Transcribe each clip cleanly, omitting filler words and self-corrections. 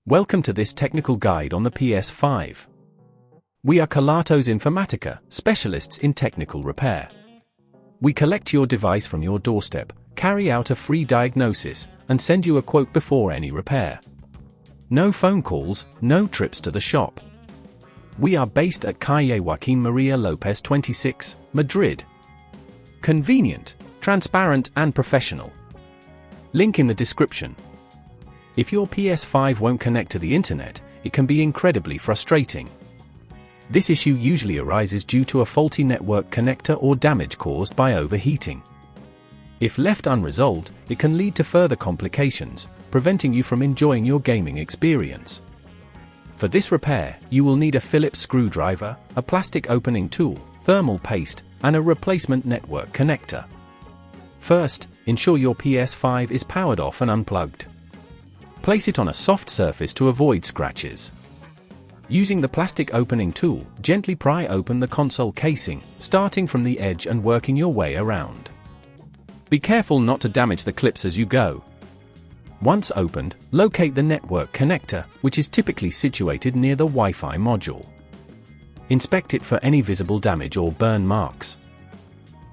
Welcome to this technical guide on the PS5. We are Kelatos Informatica, specialists in technical repair. We collect your device from your doorstep, carry out a free diagnosis, and send you a quote before any repair. No phone calls, no trips to the shop. We are based at Calle Joaquín María López 26, Madrid. Convenient, transparent and professional. Link in the description. If your PS5 won't connect to the internet, it can be incredibly frustrating. This issue usually arises due to a faulty network connector or damage caused by overheating. If left unresolved, it can lead to further complications, preventing you from enjoying your gaming experience. For this repair, you will need a Phillips screwdriver, a plastic opening tool, thermal paste, and a replacement network connector. First, ensure your PS5 is powered off and unplugged. Place it on a soft surface to avoid scratches. Using the plastic opening tool, gently pry open the console casing, starting from the edge and working your way around. Be careful not to damage the clips as you go. Once opened, locate the network connector, which is typically situated near the Wi-Fi module. Inspect it for any visible damage or burn marks.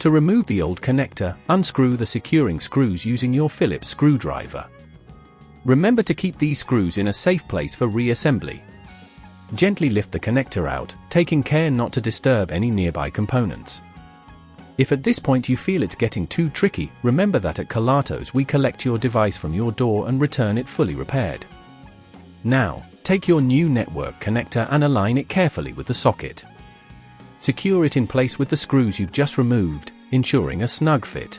To remove the old connector, unscrew the securing screws using your Phillips screwdriver. Remember to keep these screws in a safe place for reassembly. Gently lift the connector out, taking care not to disturb any nearby components. If at this point you feel it's getting too tricky, remember that at Kelatos we collect your device from your door and return it fully repaired. Now, take your new network connector and align it carefully with the socket. Secure it in place with the screws you've just removed, ensuring a snug fit.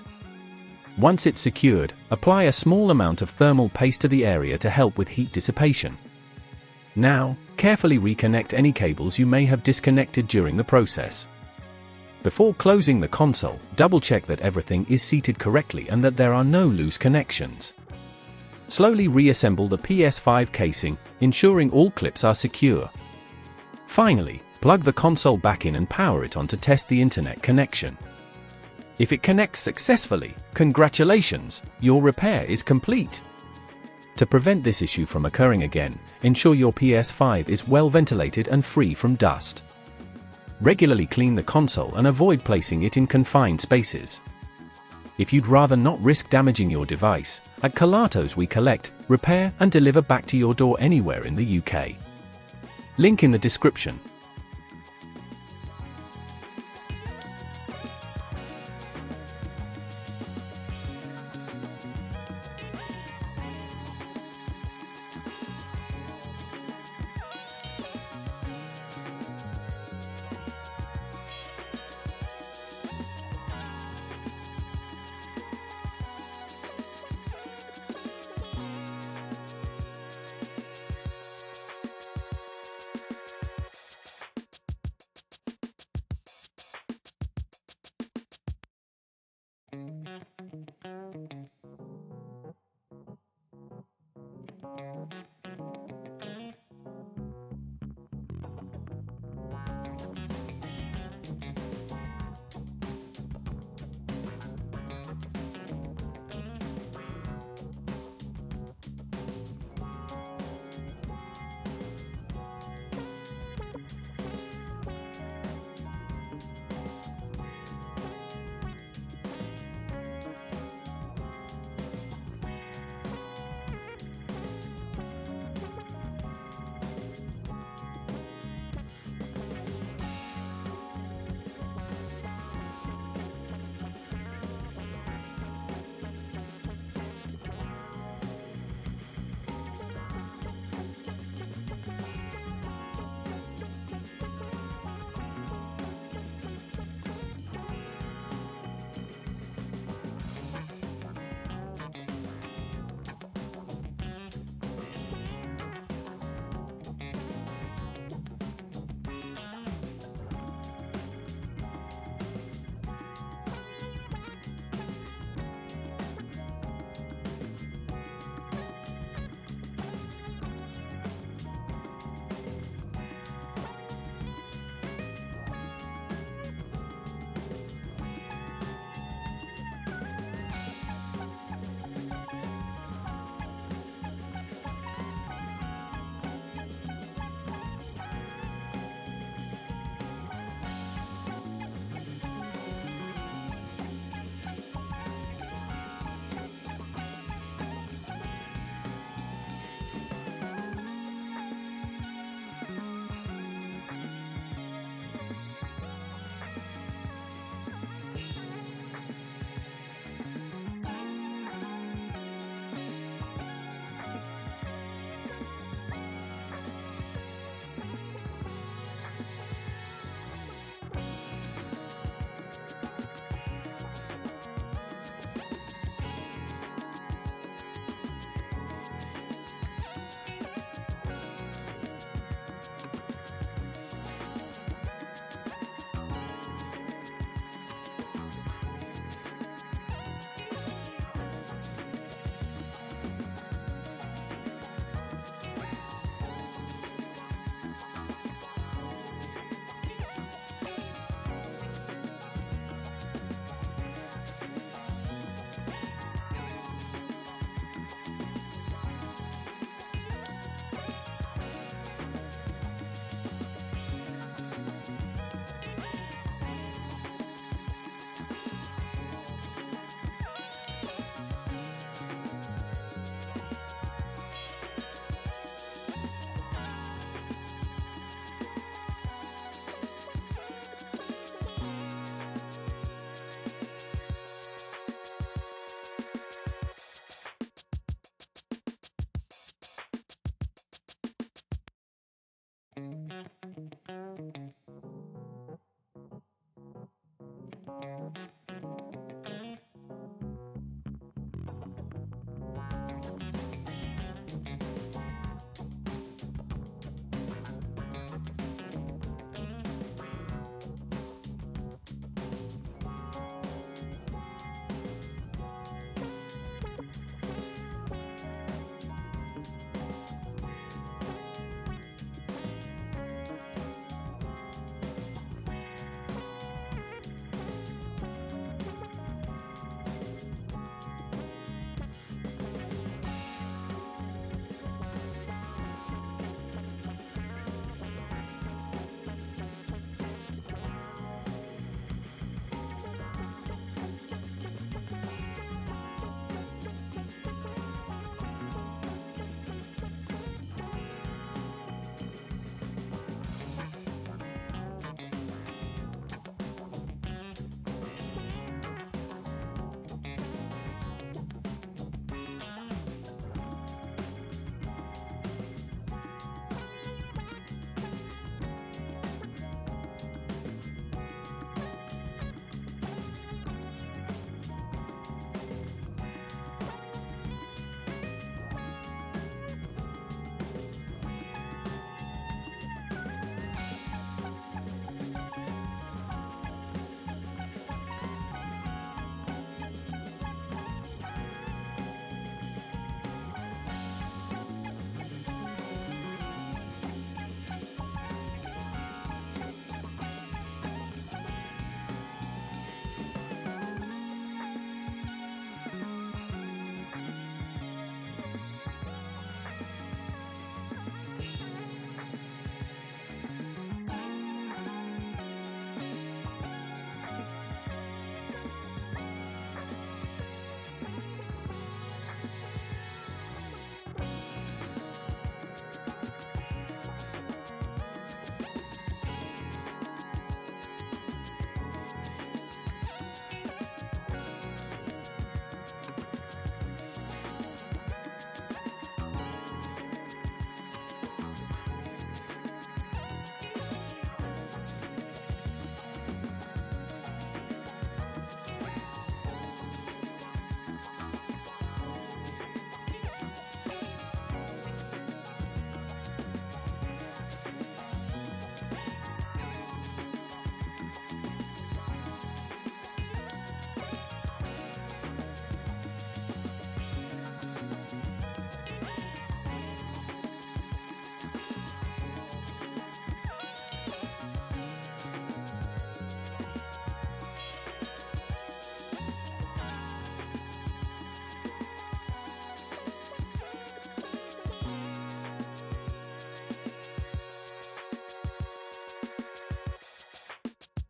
Once it's secured, apply a small amount of thermal paste to the area to help with heat dissipation. Now, carefully reconnect any cables you may have disconnected during the process. Before closing the console, double-check that everything is seated correctly and that there are no loose connections. Slowly reassemble the PS5 casing, ensuring all clips are secure. Finally, plug the console back in and power it on to test the internet connection. If it connects successfully, congratulations, your repair is complete. To prevent this issue from occurring again, ensure your PS5 is well ventilated and free from dust. Regularly clean the console and avoid placing it in confined spaces. If you'd rather not risk damaging your device, at Kelatos we collect, repair and deliver back to your door anywhere in the UK. Link in the description.